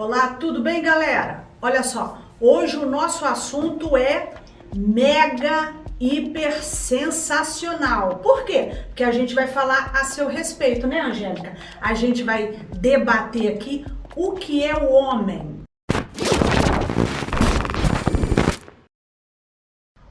Olá, tudo bem, galera? Olha só, hoje o nosso assunto é mega hiper sensacional. Por quê? Porque a gente vai falar a seu respeito, né, Angélica? A gente vai debater aqui o que é o homem.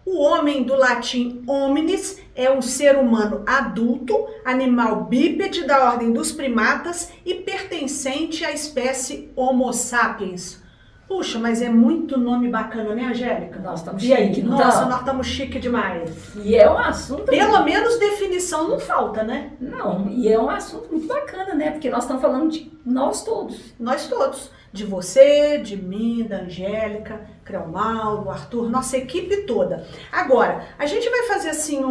O homem, do latim hominis, é um ser humano adulto, animal bípede da ordem dos primatas e pertencente à espécie Homo sapiens. Puxa, mas é muito nome bacana, né, Angélica? Nós estamos E aí? chique, não Nossa, tá? nós estamos chique demais. E é um assunto... Pelo menos definição não falta, né? Não, e é um assunto muito bacana, né? Porque nós estamos falando de nós todos. Nós todos. De você, de mim, da Angélica, Creomal, do Arthur, nossa equipe toda. Agora, a gente vai fazer assim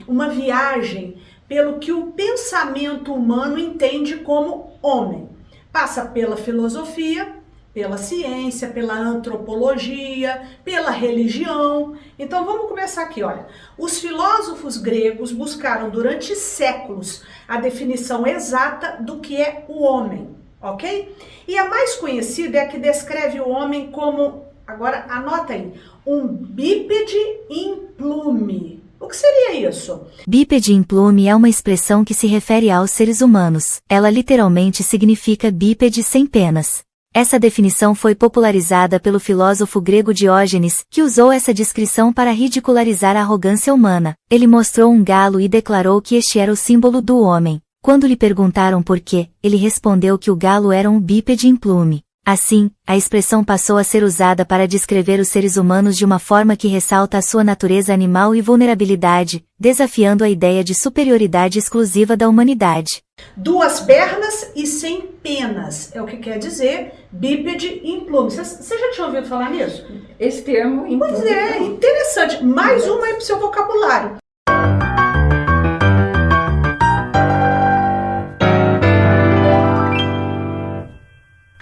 uma viagem pelo que o pensamento humano entende como homem. Passa pela filosofia, pela ciência, pela antropologia, pela religião. Então vamos começar aqui, olha. Os filósofos gregos buscaram durante séculos a definição exata do que é o homem. Ok? E a mais conhecida é a que descreve o homem como, agora anota aí, um bípede implume. O que seria isso? Bípede implume é uma expressão que se refere aos seres humanos. Ela literalmente significa bípede sem penas. Essa definição foi popularizada pelo filósofo grego Diógenes, que usou essa descrição para ridicularizar a arrogância humana. Ele mostrou um galo e declarou que este era o símbolo do homem. Quando lhe perguntaram por quê, ele respondeu que o galo era um bípede implume. Assim, a expressão passou a ser usada para descrever os seres humanos de uma forma que ressalta a sua natureza animal e vulnerabilidade, desafiando a ideia de superioridade exclusiva da humanidade. Duas pernas e sem penas, é o que quer dizer bípede implume. Você já tinha ouvido falar nisso? Esse termo... Pois é, interessante. Mais uma aí para o seu vocabulário.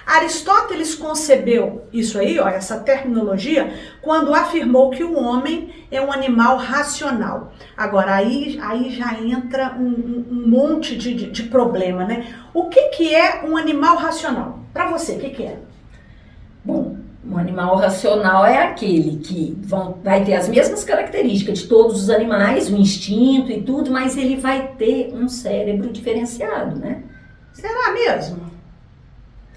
Aristóteles concebeu isso aí, ó, essa terminologia, quando afirmou que o homem é um animal racional. Agora, aí já entra um monte de problema, né? O que é um animal racional? Para você, o que é? Bom, um animal racional é aquele que vai ter as mesmas características de todos os animais, o instinto e tudo, mas ele vai ter um cérebro diferenciado, né? Será mesmo?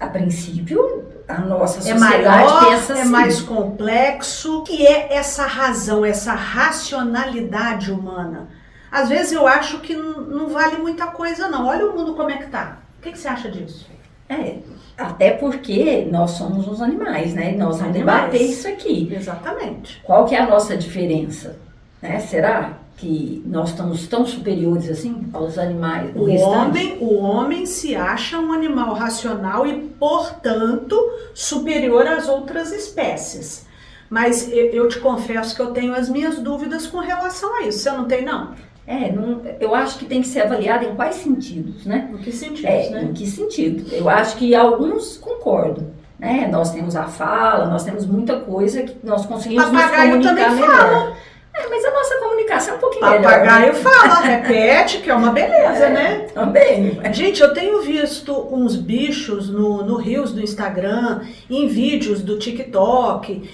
A princípio, a nossa É sociedade maior, pensa assim. É mais complexo. O que é essa razão, essa racionalidade humana? Às vezes eu acho que não vale muita coisa não. Olha o mundo como é que tá. O que você acha disso? Até porque nós somos uns animais, né? Nós vamos debater isso aqui. Exatamente. Qual que é a nossa diferença? Né? Será que nós estamos tão superiores assim aos animais do restante? O homem se acha um animal racional e, portanto, superior às outras espécies. Mas eu te confesso que eu tenho as minhas dúvidas com relação a isso. Você não tem, não? Eu acho que tem que ser avaliado em quais sentidos, né? Em que sentidos, né? Em que sentido? Eu acho que alguns concordam, né? Nós temos a fala, nós temos muita coisa que nós conseguimos nos comunicar melhor. Fala. Mas a nossa comunicação é um pouquinho melhor. Papagaio fala, repete, que é uma beleza, né? Também. Gente, eu tenho visto uns bichos no Reels do Instagram, em vídeos do TikTok,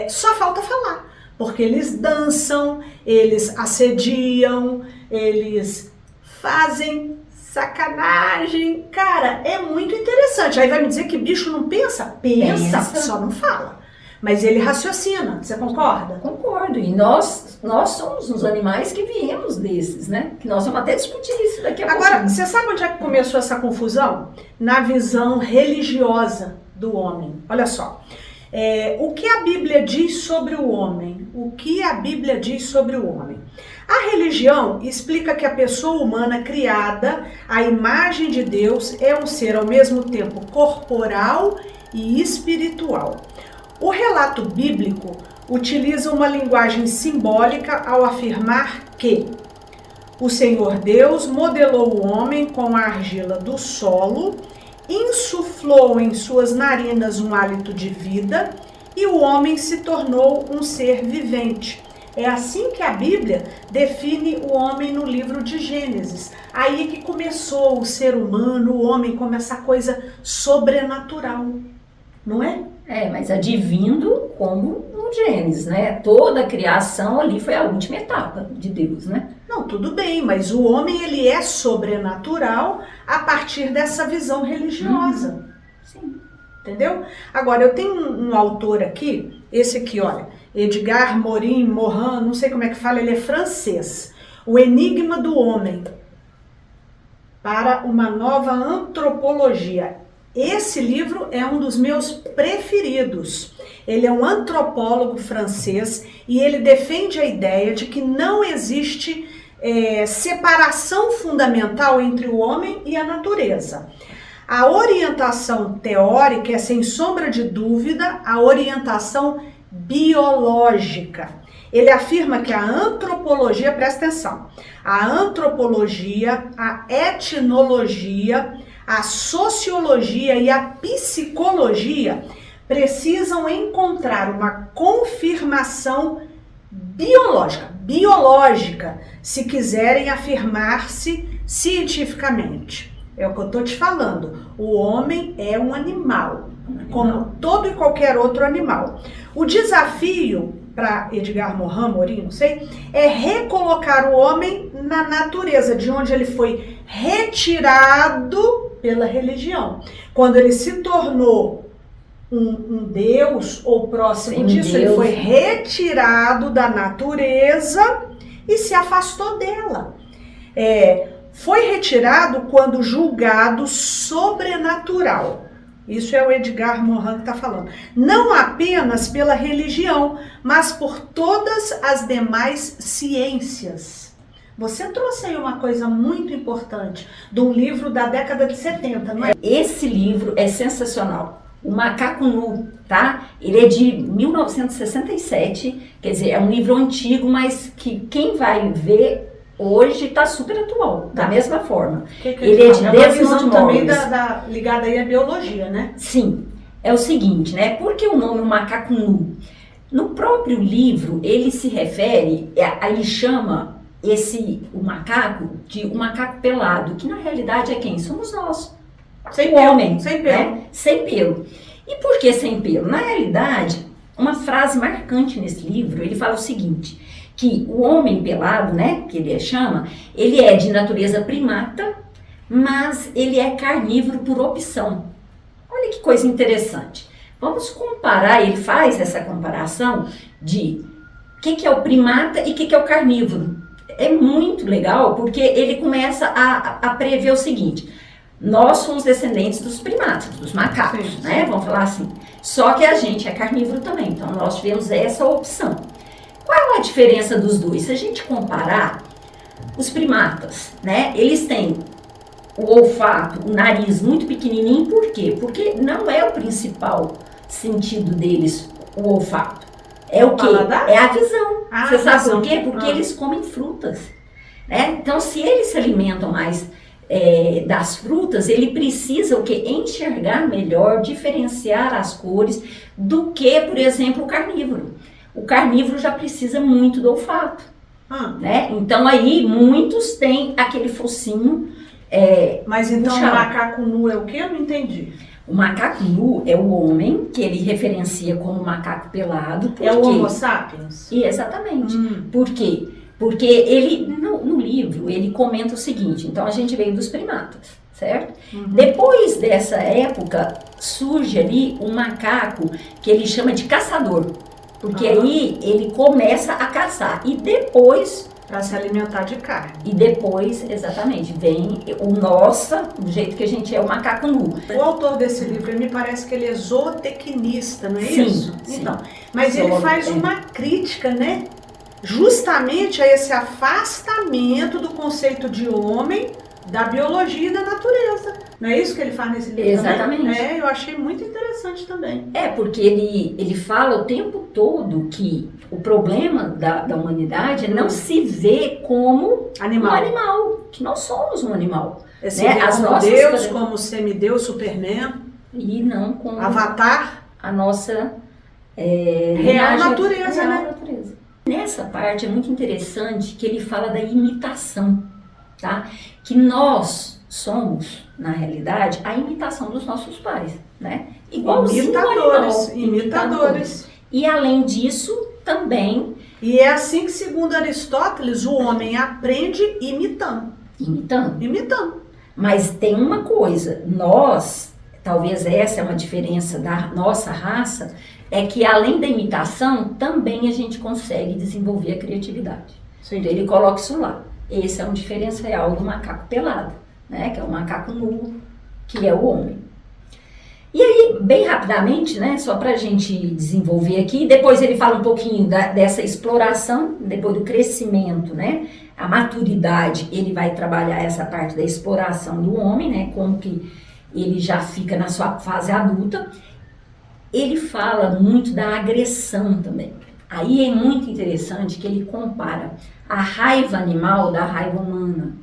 só falta falar. Porque eles dançam, eles assediam, eles fazem sacanagem. Cara, é muito interessante. Aí vai me dizer que bicho não pensa? Pensa, só não fala. Mas ele raciocina, você concorda? Concordo, e nós somos os animais que viemos desses, né? Que nós vamos até discutir isso daqui a pouco. Agora, você sabe onde é que começou essa confusão? Na visão religiosa do homem. Olha só, o que a Bíblia diz sobre o homem? O que a Bíblia diz sobre o homem? A religião explica que a pessoa humana criada à imagem de Deus é um ser ao mesmo tempo corporal e espiritual. O relato bíblico utiliza uma linguagem simbólica ao afirmar que o Senhor Deus modelou o homem com a argila do solo, insuflou em suas narinas um hálito de vida e o homem se tornou um ser vivente. É assim que a Bíblia define o homem no livro de Gênesis. Aí que começou o ser humano, o homem, como essa coisa sobrenatural, não é? Mas advindo como no Gênesis, né? Toda a criação ali foi a última etapa de Deus, né? Não, tudo bem, mas o homem ele é sobrenatural a partir dessa visão religiosa. Sim. Entendeu? Agora, eu tenho um autor aqui, esse aqui, olha, Edgar Morin, não sei como é que fala, ele é francês. O Enigma do Homem, para uma nova antropologia. Esse livro é um dos meus preferidos. Ele é um antropólogo francês e ele defende a ideia de que não existe separação fundamental entre o homem e a natureza. A orientação teórica é, sem sombra de dúvida, a orientação biológica. Ele afirma que a antropologia, presta atenção, a antropologia, a etnologia, a sociologia e a psicologia precisam encontrar uma confirmação biológica, se quiserem afirmar-se cientificamente. É o que eu estou te falando. O homem é um animal, como todo e qualquer outro animal. O desafio para Edgar Morin, não sei, é recolocar o homem na natureza, de onde ele foi retirado pela religião. Quando ele se tornou um Deus, ou próximo disso, ele foi retirado da natureza e se afastou dela. Foi retirado quando julgado sobrenatural. Isso é o Edgar Morin que está falando. Não apenas pela religião, mas por todas as demais ciências. Você trouxe aí uma coisa muito importante, de um livro da década de 70, não é? Esse livro é sensacional. O Macaco Nu, tá? Ele é de 1967, quer dizer, é um livro antigo, mas que quem vai ver hoje está super atual, da mesma forma. Ele é de Desmond também ligada aí à biologia, né? Sim, é o seguinte, né? Por que o nome Macaco Nu? No próprio livro, ele se refere, ele chama o macaco de um macaco pelado, que na realidade é quem? Somos nós. Sem pelo, homem, sem pelo. Né? Sem pelo. E por que sem pelo? Na realidade, uma frase marcante nesse livro, ele fala o seguinte, que o homem pelado, né, que ele chama, ele é de natureza primata, mas ele é carnívoro por opção. Olha que coisa interessante. Vamos comparar, ele faz essa comparação de o que é o primata e o que é o carnívoro. É muito legal, porque ele começa a prever o seguinte: nós somos descendentes dos primatas, dos macacos, sim, né? Vamos falar assim. Só que a gente é carnívoro também, então nós tivemos essa opção. Qual é a diferença dos dois? Se a gente comparar, os primatas, né? Eles têm o olfato, o nariz muito pequenininho, por quê? Porque não é o principal sentido deles, o olfato. É o quê? É a visão. Você sabe por quê? Porque eles comem frutas, né? Então, se eles se alimentam mais das frutas, ele precisa o quê? Enxergar melhor, diferenciar as cores do que, por exemplo, o carnívoro. O carnívoro já precisa muito do olfato, né? Então, aí, muitos têm aquele focinho Mas então puxado. O macaco nu é o quê? Eu não entendi. O macaco nu é o homem, que ele referencia como macaco pelado. É o Homo sapiens? Exatamente. Por quê? Porque ele, no livro, ele comenta o seguinte, então a gente veio dos primatas, certo? Depois dessa época, surge ali um macaco que ele chama de caçador. Porque aí ele começa a caçar e depois... Para se alimentar de carne. E depois, exatamente, vem do jeito que a gente é, o macaco nu. O autor desse livro, ele me parece que ele é zootecnista, não é sim, isso? Sim. Então, mas ele faz uma crítica, né? Justamente a esse afastamento do conceito de homem, da biologia e da natureza. Não é isso que ele faz nesse livro? Exatamente. Também? Eu achei muito interessante também. Porque ele fala o tempo todo que o problema da humanidade é não se ver como um animal, que nós somos um animal. Se vê como Deus, como semideus, Superman. E não como Avatar. A nossa real natureza, né? Natureza. Nessa parte é muito interessante que ele fala da imitação. tá? Que nós somos, na realidade, a imitação dos nossos pais, né? Igualzinho ao animal. Imitadores. E além disso, também... E é assim que, segundo Aristóteles, o homem aprende imitando. Imitando. Mas tem uma coisa, nós, talvez essa é uma diferença da nossa raça, é que além da imitação, também a gente consegue desenvolver a criatividade. Sim. Então ele coloca isso lá. Esse é um diferencial do macaco pelado, né? Que é o macaco nu, que é o homem. E aí, bem rapidamente, né, só para a gente desenvolver aqui, depois ele fala um pouquinho dessa exploração, depois do crescimento, né, a maturidade, ele vai trabalhar essa parte da exploração do homem, né, como que ele já fica na sua fase adulta. Ele fala muito da agressão também. Aí é muito interessante que ele compara a raiva animal da raiva humana,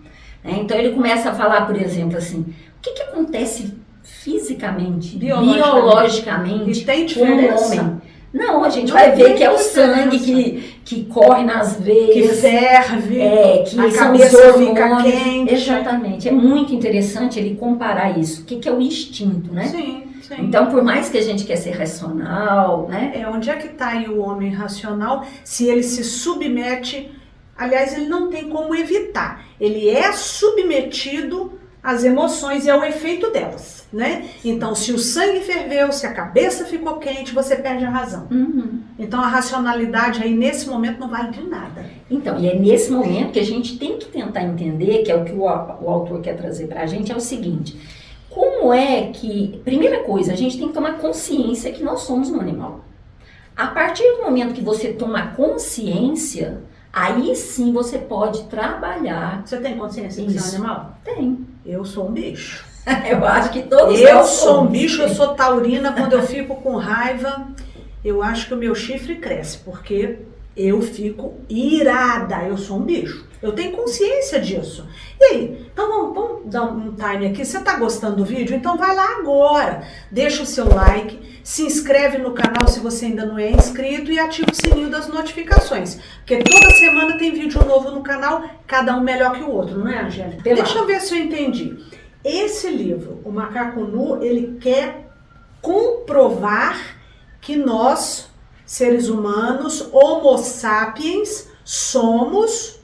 né? Então ele começa a falar, por exemplo, assim, o que acontece fisicamente, biologicamente e tem com o diferença? homem? Não, a gente vai ver que é o sangue que corre nas veias, que ferve, que a são cabeça os fica hormônios. quente. Exatamente, é muito interessante ele comparar isso. O que é o instinto, né? Sim, sim. Então, por mais que a gente quer ser racional, né? Onde é que está aí o homem racional se ele se submete? Aliás, ele não tem como evitar. Ele é submetido às emoções e ao efeito delas, né? Então, se o sangue ferveu, se a cabeça ficou quente, você perde a razão. Uhum. Então, a racionalidade aí, nesse momento, não vale de nada. Então, e é nesse momento que a gente tem que tentar entender, que é o que o autor quer trazer pra gente, é o seguinte: como é que, primeira coisa, a gente tem que tomar consciência que nós somos um animal. A partir do momento que você toma consciência, aí sim você pode trabalhar. Você tem consciência de ser um animal? Tem. Eu sou um bicho. Eu acho que todos Eu nós sou um somos. bicho, eu sou taurina. Quando eu fico com raiva, eu acho que o meu chifre cresce, porque eu fico irada. Eu sou um bicho. Eu tenho consciência disso. E aí? Então vamos dar um time aqui. Você tá gostando do vídeo? Então vai lá agora. Deixa o seu like, se inscreve no canal se você ainda não é inscrito e ativa o sininho das notificações. Porque toda semana tem vídeo novo no canal, cada um melhor que o outro, não é, Angélica? Deixa eu ver se eu entendi. Esse livro, O Macaco Nu, ele quer comprovar que nós, seres humanos, homo sapiens, somos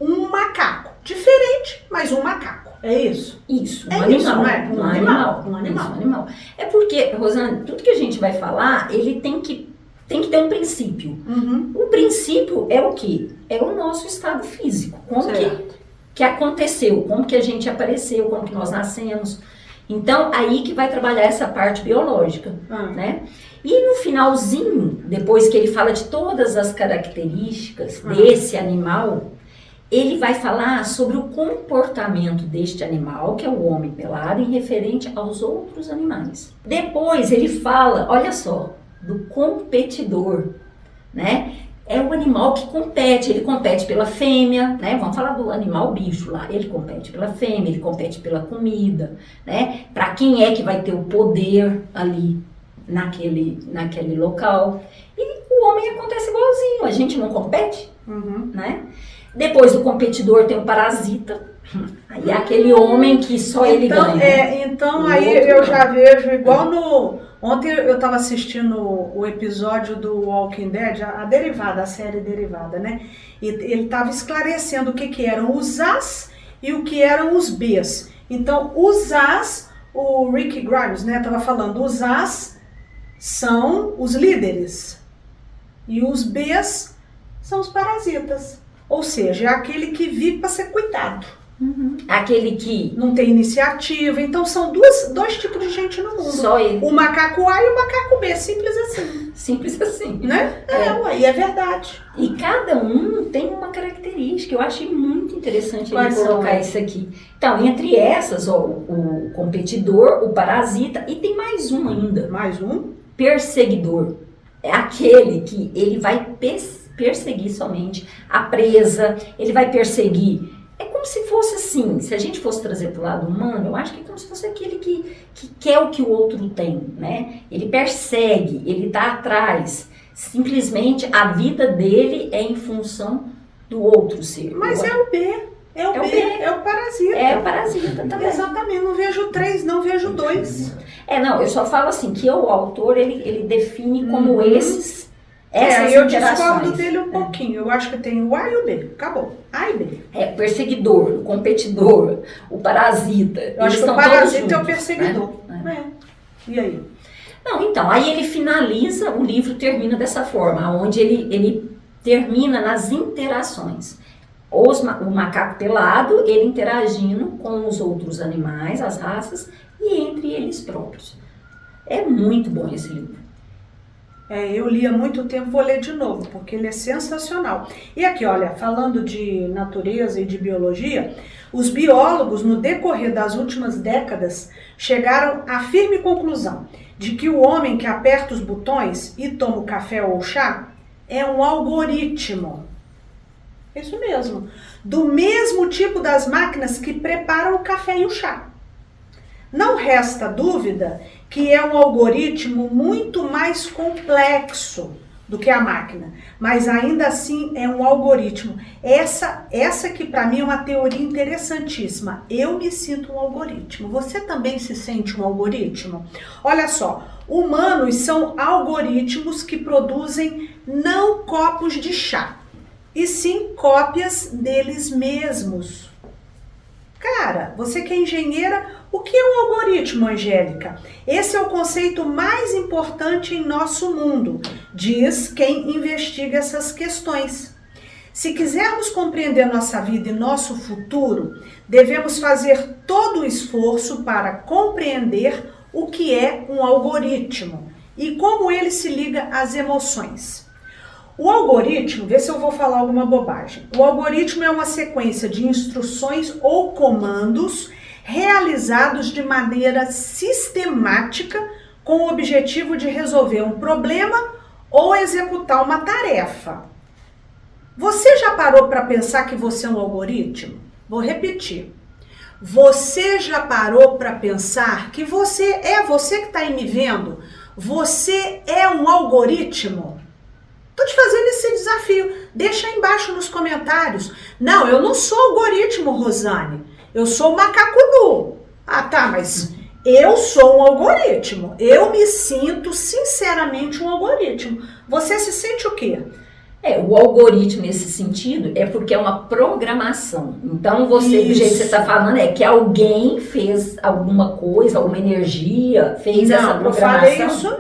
um macaco. Diferente, mas um macaco. É isso? Isso, um É animal. isso, não é? Um animal. Isso, um animal. É porque, Rosane, tudo que a gente vai falar, ele tem que ter um princípio. Uhum. O princípio é o quê? É o nosso estado físico. Como que aconteceu, como que a gente apareceu, como que nós nascemos. Então, aí que vai trabalhar essa parte biológica, né? E no finalzinho, depois que ele fala de todas as características desse animal, ele vai falar sobre o comportamento deste animal, que é o homem pelado, em referente aos outros animais. Depois ele fala, olha só, do competidor, né? É o animal que compete, ele compete pela fêmea, né? Vamos falar do animal bicho lá, ele compete pela fêmea, ele compete pela comida, né? Para quem é que vai ter o poder ali naquele local. E o homem acontece igualzinho, a gente não compete, né? Depois do competidor tem o parasita, aí é aquele homem que só ele ganha. Então aí eu já vejo igual no... Ontem eu estava assistindo o episódio do Walking Dead, a derivada, a série derivada, né? E ele estava esclarecendo o que eram os As e o que eram os Bs. Então, os As, o Rick Grimes, né, estava falando, os As são os líderes e os Bs são os parasitas. Ou seja, é aquele que vive para ser cuidado. Aquele que não tem iniciativa. Então são dois tipos de gente no mundo. Só ele. O macaco A e o macaco B, simples assim. Simples assim. Né? Aí é verdade. E cada um tem uma característica. Eu achei muito interessante ele colocar isso aqui. Então, entre essas, ó, o competidor, o parasita, e tem mais um ainda. Mais um? Perseguidor. É aquele que ele vai perseguir somente a presa, ele vai perseguir. É como se fosse assim, se a gente fosse trazer para o lado humano, eu acho que é como se fosse aquele que quer o que o outro tem, né? Ele persegue, ele está atrás. Simplesmente a vida dele é em função do outro ser. Mas é o B. É o B, é o parasita. É o parasita também. Exatamente, não vejo 3, não vejo 2. Não, eu só falo assim, que o autor, ele define como essas eu interações. discordo dele um pouquinho. Eu acho que tem o A e o B. Acabou. A e B. Perseguidor, o competidor, o parasita. Eu acho que o parasita é o perseguidor. Né? E aí? Não, então, aí ele finaliza, o livro termina dessa forma, onde ele termina nas interações. O macaco pelado, ele interagindo com os outros animais, as raças, e entre eles próprios. É muito bom esse livro. Eu li há muito tempo, vou ler de novo, porque ele é sensacional. E aqui, olha, falando de natureza e de biologia, os biólogos, no decorrer das últimas décadas, chegaram à firme conclusão de que o homem que aperta os botões e toma o café ou o chá é um algoritmo. Isso mesmo. Do mesmo tipo das máquinas que preparam o café e o chá. Não resta dúvida que é um algoritmo muito mais complexo do que a máquina, mas ainda assim é um algoritmo. Essa que para mim é uma teoria interessantíssima. Eu me sinto um algoritmo. Você também se sente um algoritmo? Olha só, humanos são algoritmos que produzem não copos de chá, e sim cópias deles mesmos. Cara, você que é engenheira, o que é um algoritmo, Angélica? Esse é o conceito mais importante em nosso mundo, diz quem investiga essas questões. Se quisermos compreender nossa vida e nosso futuro, devemos fazer todo o esforço para compreender o que é um algoritmo e como ele se liga às emoções. O algoritmo, vê se eu vou falar alguma bobagem. O algoritmo é uma sequência de instruções ou comandos realizados de maneira sistemática com o objetivo de resolver um problema ou executar uma tarefa. Você já parou para pensar que você é um algoritmo? Vou repetir. Você já parou para pensar que você que está aí me vendo, você é um algoritmo? Tô te fazendo esse desafio. Deixa aí embaixo nos comentários. Não, eu não sou algoritmo, Rosane. Eu sou macaco nu. Ah, tá, mas eu sou um algoritmo. Eu me sinto, sinceramente, um algoritmo. Você se sente o quê? O algoritmo nesse sentido é porque é uma programação. Então, você, do jeito que você está falando, é que alguém fez alguma coisa, alguma energia, fez essa programação. Não falei isso,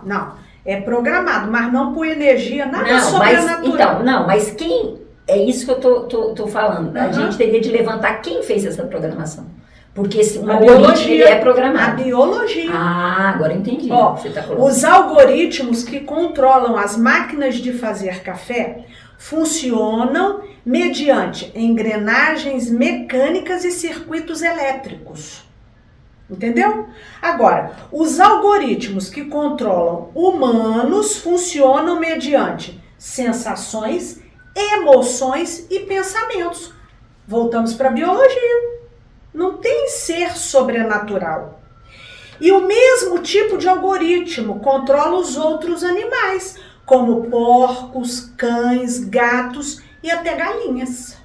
não. É programado, mas não por energia, nada sobrenatural. Mas quem... É isso que eu tô falando. A gente teria de levantar quem fez essa programação. Porque um algoritmo ele é programado. A biologia. Ah, agora entendi. Você tá colocando. Os algoritmos que controlam as máquinas de fazer café funcionam mediante engrenagens mecânicas e circuitos elétricos. Entendeu? Agora, os algoritmos que controlam humanos funcionam mediante sensações, emoções e pensamentos. Voltamos para a biologia. Não tem ser sobrenatural. E o mesmo tipo de algoritmo controla os outros animais, como porcos, cães, gatos e até galinhas.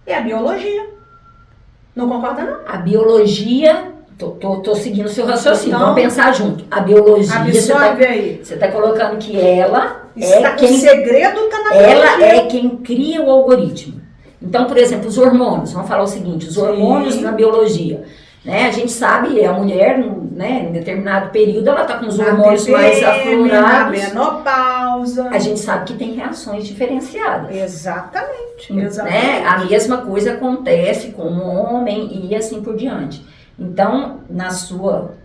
É a biologia. Não concorda, não? A biologia, tô seguindo o seu raciocínio, vamos pensar junto. A biologia, você tá colocando que ela o segredo está na biologia. Ela é quem cria o algoritmo. Então, por exemplo, os hormônios, vamos falar o seguinte, os hormônios na biologia, né? A gente sabe, a mulher, né, em determinado período, ela tá com os hormônios mais aflorados. Menopausa. A gente sabe que tem reações diferenciadas. Exatamente. Né? A mesma coisa acontece com o homem e assim por diante. Então, na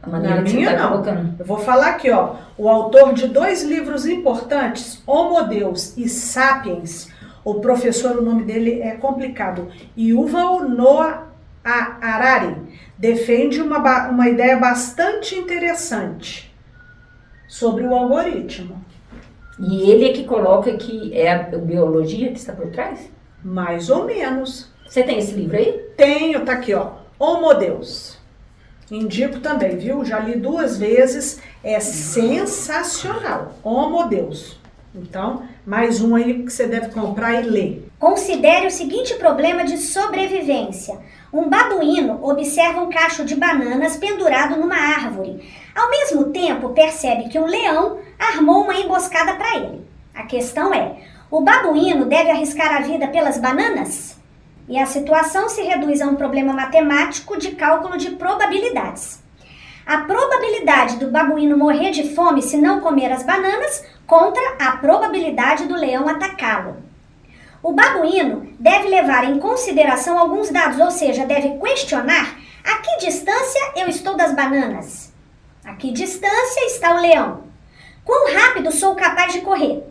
maneira que você está colocando. Eu vou falar aqui, ó. O autor de 2 livros importantes, Homo Deus e Sapiens, o professor, o nome dele é complicado, Yuval Noah Harari, defende uma ideia bastante interessante sobre o algoritmo. E ele é que coloca que é a biologia que está por trás? Mais ou menos. Você tem esse livro aí? Tenho, tá aqui, ó. Homo Deus. Indico também, viu? Já li 2 vezes. É sensacional. Homo Deus. Então, mais um aí que você deve comprar e ler. Considere o seguinte problema de sobrevivência. Um babuíno observa um cacho de bananas pendurado numa árvore. Ao mesmo tempo, percebe que um leão armou uma emboscada para ele. A questão é, o babuíno deve arriscar a vida pelas bananas? E a situação se reduz a um problema matemático de cálculo de probabilidades. A probabilidade do babuíno morrer de fome se não comer as bananas contra a probabilidade do leão atacá-lo. O babuíno deve levar em consideração alguns dados, ou seja, deve questionar a que distância eu estou das bananas. A que distância está o leão? Quão rápido sou capaz de correr?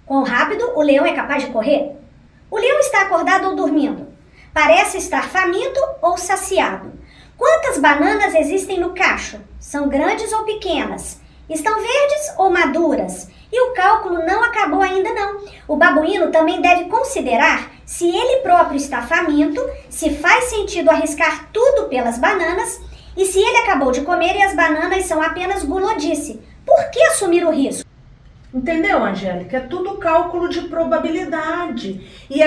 Quão rápido o leão é capaz de correr? O leão está acordado ou dormindo? Parece estar faminto ou saciado? Quantas bananas existem no cacho? São grandes ou pequenas? Estão verdes ou maduras? E o cálculo não acabou ainda não. O babuíno também deve considerar se ele próprio está faminto, se faz sentido arriscar tudo pelas bananas e se ele acabou de comer e as bananas são apenas gulodice. Por que assumir o risco? Entendeu, Angélica? É tudo cálculo de probabilidade. E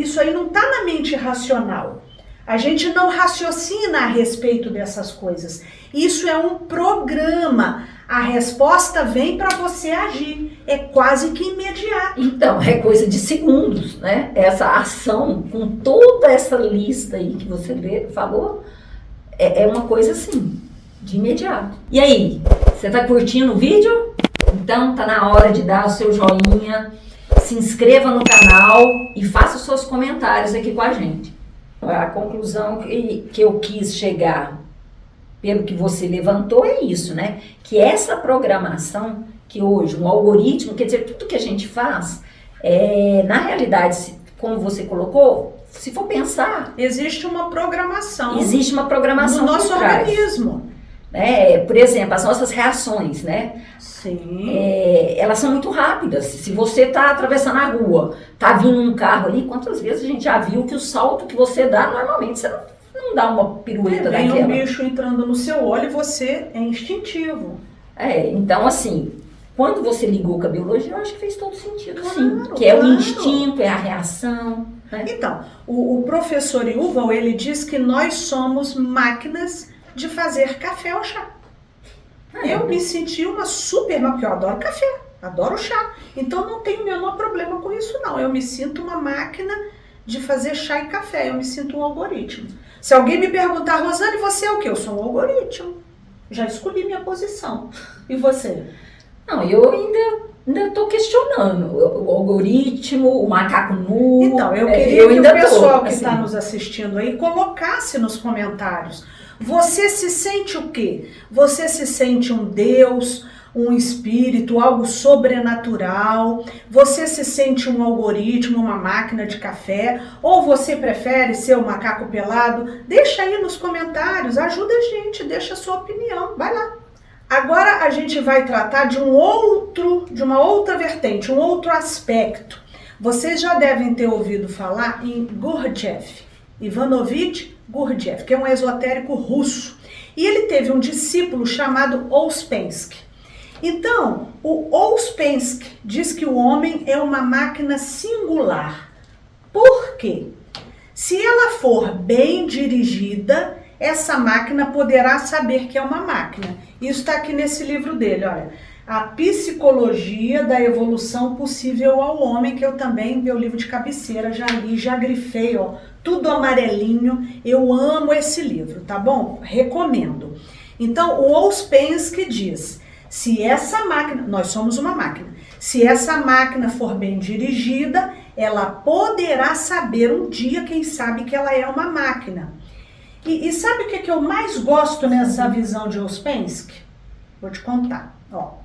isso aí não está na mente racional. A gente não raciocina a respeito dessas coisas. Isso é um programa. A resposta vem para você agir. É quase que imediato. Então, é coisa de segundos, né? Essa ação, com toda essa lista aí que você falou, é uma coisa assim, de imediato. E aí, você tá curtindo o vídeo? Então, tá na hora de dar o seu joinha, se inscreva no canal e faça os seus comentários aqui com a gente. A conclusão que eu quis chegar, pelo que você levantou, é isso, né? Que essa programação, que hoje um algoritmo, quer dizer, tudo que a gente faz, na realidade, como você colocou, se for pensar... Existe uma programação. Existe uma programação no nosso organismo. Por exemplo, as nossas reações, né? Sim. Elas são muito rápidas. Se você está atravessando a rua, tá vindo um carro ali, quantas vezes a gente já viu que o salto que você dá, normalmente você não dá uma pirueta daquela. Vem um bicho entrando no seu olho e você é instintivo. Então assim, quando você ligou com a biologia, eu acho que fez todo sentido, sim. Que é o instinto, é a reação. Né? Então, o professor Yuval, ele diz que nós somos máquinas de fazer café ou chá. Eu me senti uma super, porque eu adoro café, adoro chá. Então não tenho o menor problema com isso não. Eu me sinto uma máquina de fazer chá e café, eu me sinto um algoritmo. Se alguém me perguntar, Rosane, você é o quê? Eu sou um algoritmo. Já escolhi minha posição. E você? Não, eu ainda estou questionando o algoritmo, o macaco nu. Então, eu queria que o pessoal que está nos assistindo aí colocasse nos comentários. Você se sente o quê? Você se sente um Deus, um espírito, algo sobrenatural? Você se sente um algoritmo, uma máquina de café? Ou você prefere ser o macaco pelado? Deixa aí nos comentários, ajuda a gente, deixa a sua opinião, vai lá. Agora a gente vai tratar de uma outra vertente, um outro aspecto. Vocês já devem ter ouvido falar em Gurdjieff, Ivanovich Gurdjieff, que é um esotérico russo. E ele teve um discípulo chamado Ouspensky. Então, o Ouspensky diz que o homem é uma máquina singular. Por quê? Se ela for bem dirigida, essa máquina poderá saber que é uma máquina. Isso está aqui nesse livro dele, olha. A Psicologia da Evolução Possível ao Homem, que eu também, meu livro de cabeceira, já li, já grifei, ó, tudo amarelinho. Eu amo esse livro, tá bom? Recomendo. Então, o Ouspensky diz, se essa máquina, nós somos uma máquina, se essa máquina for bem dirigida, ela poderá saber um dia, quem sabe, que ela é uma máquina. E sabe o que eu mais gosto nessa visão de Ouspensky? Vou te contar, ó.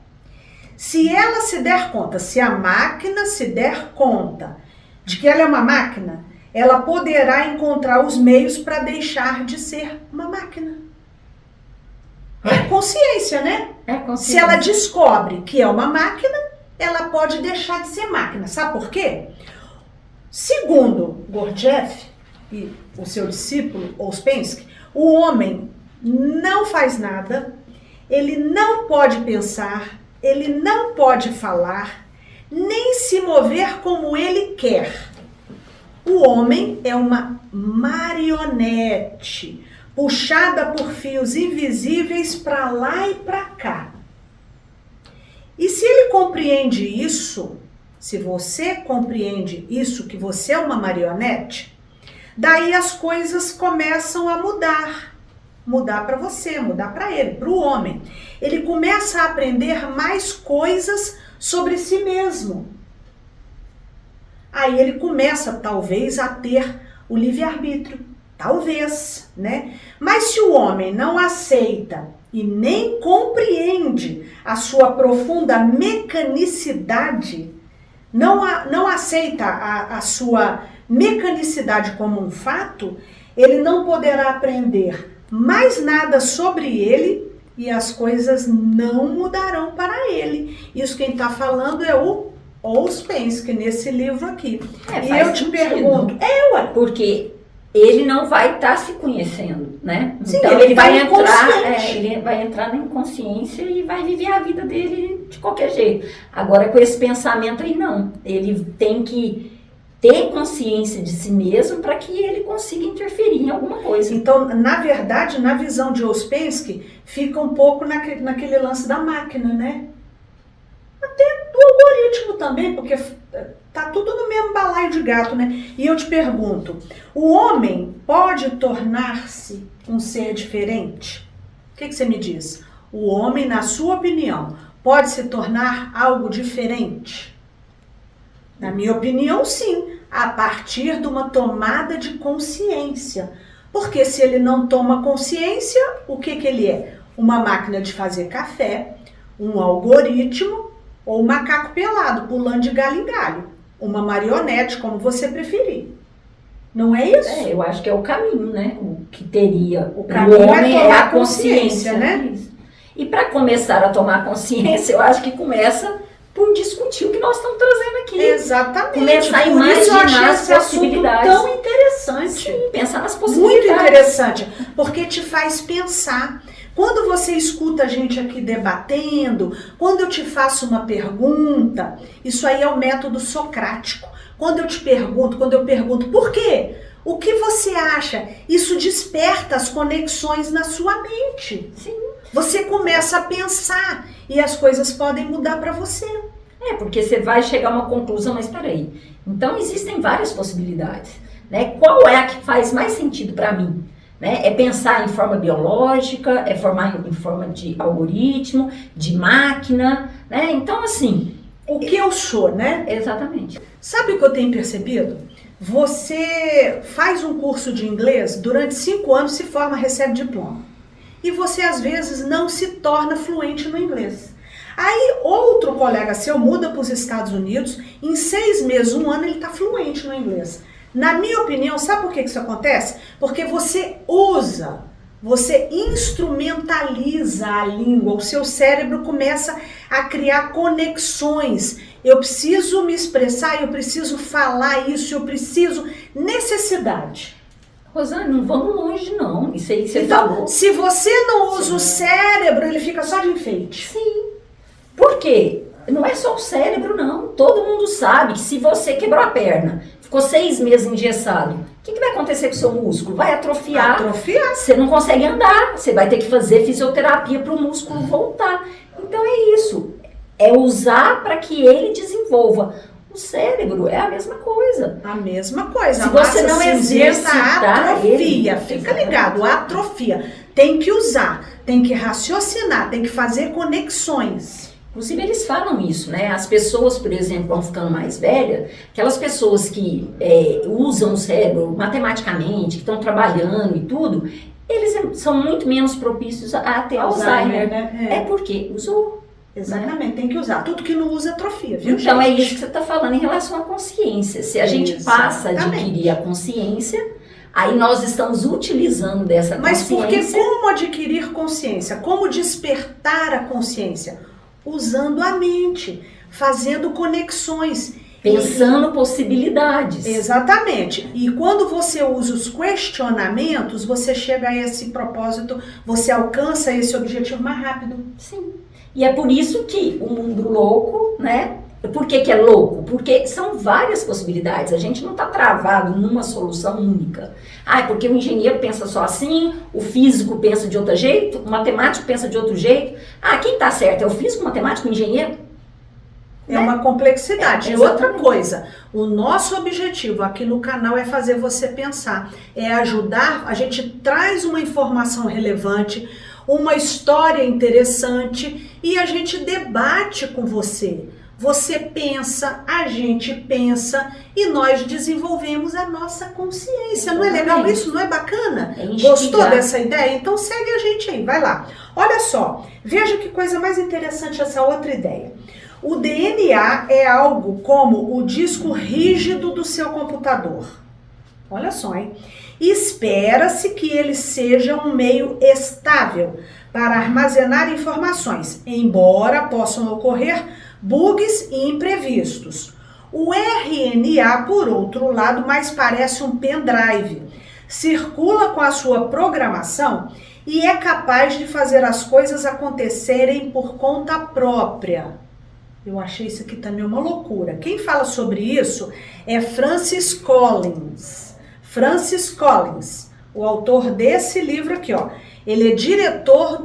Se ela se der conta, se a máquina se der conta de que ela é uma máquina, ela poderá encontrar os meios para deixar de ser uma máquina. É consciência, né? É consciência. Se ela descobre que é uma máquina, ela pode deixar de ser máquina. Sabe por quê? Segundo Gurdjieff e o seu discípulo, Ouspensky, o homem não faz nada, ele não pode pensar, ele não pode falar, nem se mover como ele quer. O homem é uma marionete, puxada por fios invisíveis para lá e para cá. E se ele compreende isso, se você compreende isso, que você é uma marionete, daí as coisas começam a mudar. Mudar para você, mudar para ele, para o homem. Ele começa a aprender mais coisas sobre si mesmo. Aí ele começa, talvez, a ter o livre-arbítrio. Talvez, né? Mas se o homem não aceita e nem compreende a sua profunda mecanicidade, não aceita a sua mecanicidade como um fato, ele não poderá aprender mais nada sobre ele e as coisas não mudarão para ele. Isso quem está falando é o Ouspensky, nesse livro aqui. E eu te pergunto, ué, porque ele não vai estar se conhecendo, né? Sim, então ele vai inconsciente. entrar na inconsciência e vai viver a vida dele de qualquer jeito. Agora, com esse pensamento aí, não. Ele tem que ter consciência de si mesmo para que ele consiga interferir em alguma coisa. Então, na verdade, na visão de Ouspensky, fica um pouco naquele lance da máquina, né? Até do algoritmo também, porque tá tudo no mesmo balaio de gato, né? E eu te pergunto, o homem pode tornar-se um ser diferente? O que você me diz? O homem, na sua opinião, pode se tornar algo diferente? Na minha opinião, sim, a partir de uma tomada de consciência. Porque se ele não toma consciência, o que ele é? Uma máquina de fazer café, um algoritmo ou um macaco pelado, pulando de galho em galho. Uma marionete, como você preferir. Não é isso? Eu acho que é o caminho, né? O que teria. O caminho homem é tomar a consciência, né? Isso. E para começar a tomar consciência, eu acho que começa por discutir o que nós estamos trazendo aqui. Exatamente. Começar a Por isso eu achei imaginar as esse assunto possibilidades. tão interessante. Sim, pensar nas possibilidades. Muito interessante, porque te faz pensar. Quando você escuta a gente aqui debatendo, quando eu te faço uma pergunta, isso aí é o método socrático. Quando eu pergunto por quê? O que você acha? Isso desperta as conexões na sua mente. Sim. Você começa a pensar e as coisas podem mudar para você. Porque você vai chegar a uma conclusão, mas espera aí. Então existem várias possibilidades, né? Qual é a que faz mais sentido para mim? Né? É pensar em forma biológica, é formar em forma de algoritmo, de máquina, né? Então, assim, o que eu sou, né? Exatamente. Sabe o que eu tenho percebido? Você faz um curso de inglês, durante 5 anos se forma, recebe diploma. E você, às vezes, não se torna fluente no inglês. Aí, outro colega seu muda para os Estados Unidos, em 6 meses, 1 ano, ele está fluente no inglês. Na minha opinião, sabe por que isso acontece? Porque você instrumentaliza a língua, o seu cérebro começa a criar conexões. Eu preciso me expressar, eu preciso falar isso, eu preciso... Necessidade. Rosane, não vamos longe não, isso aí que você então, falou. Se você não usa o cérebro, ele fica só de enfeite. Sim. Por quê? Não é só o cérebro não, todo mundo sabe que se você quebrou a perna, ficou 6 meses engessado, o que vai acontecer com o seu músculo? Vai atrofiar. Você não consegue andar, você vai ter que fazer fisioterapia para o músculo voltar. Então é isso, é usar para que ele desenvolva. O cérebro é a mesma coisa. A mesma coisa. Se você não exercitar, atrofia. Fica ligado, atrofia. Tem que usar, tem que raciocinar, tem que fazer conexões. Inclusive eles falam isso, né? As pessoas, por exemplo, vão ficando mais velhas, aquelas pessoas que usam o cérebro matematicamente, que estão trabalhando e tudo, eles são muito menos propícios a ter Alzheimer. Né? É porque usou. Exatamente, tem que usar. Tudo que não usa atrofia, viu, então gente? É isso que você está falando em relação à consciência. Se a gente passa a adquirir a consciência, aí nós estamos utilizando dessa consciência. Mas porque como adquirir consciência? Como despertar a consciência? Usando a mente, fazendo conexões. Pensando possibilidades. Exatamente. E quando você usa os questionamentos, você chega a esse propósito, você alcança esse objetivo mais rápido. Sim. E é por isso que o mundo louco, né, Por que que é louco? Porque são várias possibilidades, a gente não está travado numa solução única. Ah, é porque o engenheiro pensa só assim, o físico pensa de outro jeito, o matemático pensa de outro jeito. Ah, quem está certo? É o físico, o matemático, o engenheiro? É uma complexidade. É, E outra coisa, o nosso objetivo aqui no canal é fazer você pensar, é ajudar, a gente traz uma informação relevante, uma história interessante e a gente debate com você. Você pensa, a gente pensa e nós desenvolvemos a nossa consciência. Não é legal isso? Não é bacana? Gostou dessa ideia? Então segue a gente aí, vai lá. Olha só, veja que coisa mais interessante essa outra ideia. O DNA é algo como o disco rígido do seu computador. Olha só, hein? Espera-se que ele seja um meio estável para armazenar informações, embora possam ocorrer bugs e imprevistos. O RNA, por outro lado, mais parece um pendrive. Circula com a sua programação e é capaz de fazer as coisas acontecerem por conta própria. Eu achei isso aqui também uma loucura. Quem fala sobre isso é Francis Collins. Francis Collins, o autor desse livro aqui, ó. Ele é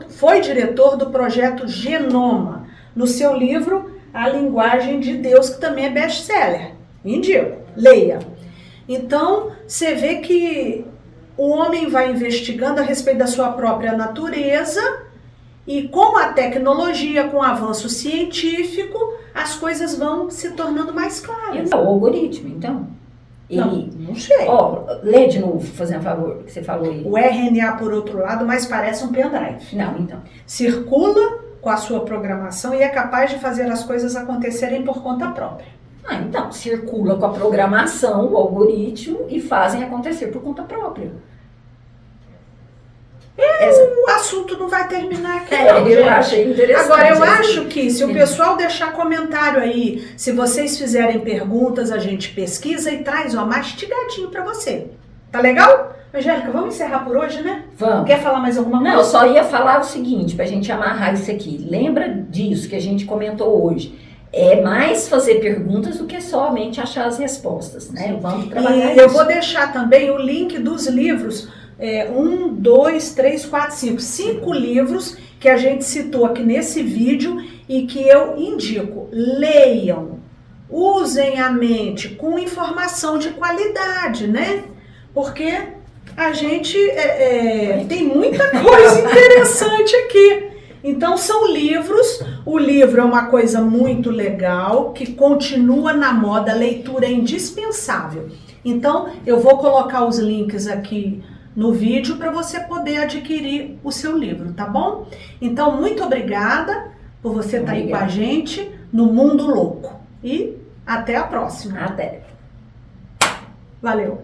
foi diretor do projeto Genoma, no seu livro A Linguagem de Deus, que também é best-seller. Indico, leia. Então, você vê que o homem vai investigando a respeito da sua própria natureza e com a tecnologia, com o avanço científico, as coisas vão se tornando mais claras. O algoritmo, então? Não sei. Ó, lê de novo, fazendo um favor, que você falou aí. O RNA, por outro lado, mais parece um pendrive. Não, então. Circula com a sua programação e é capaz de fazer as coisas acontecerem por conta própria. Ah, então, circula com a programação, o algoritmo, e fazem acontecer por conta própria. O assunto não vai terminar aqui. Eu achei interessante. Agora, eu acho que se o pessoal deixar comentário aí, se vocês fizerem perguntas, a gente pesquisa e traz, ó, mastigadinho pra você. Tá legal? Angélica, vamos encerrar por hoje, né? Vamos. Quer falar mais alguma coisa? Não, eu só ia falar o seguinte, pra gente amarrar isso aqui. Lembra disso que a gente comentou hoje. É mais fazer perguntas do que somente achar as respostas, né? Vamos trabalhar isso. Eu vou deixar também o link dos livros, 1, 2, 3, 4, 5. 5 livros que a gente citou aqui nesse vídeo e que eu indico. Leiam, usem a mente com informação de qualidade, né? Porque a gente tem muita coisa interessante aqui. Então são livros, o livro é uma coisa muito legal, que continua na moda, a leitura é indispensável. Então eu vou colocar os links aqui no vídeo para você poder adquirir o seu livro, tá bom? Então muito obrigada por você estar aí com a gente no Mundo Louco. E até a próxima. Até. Valeu.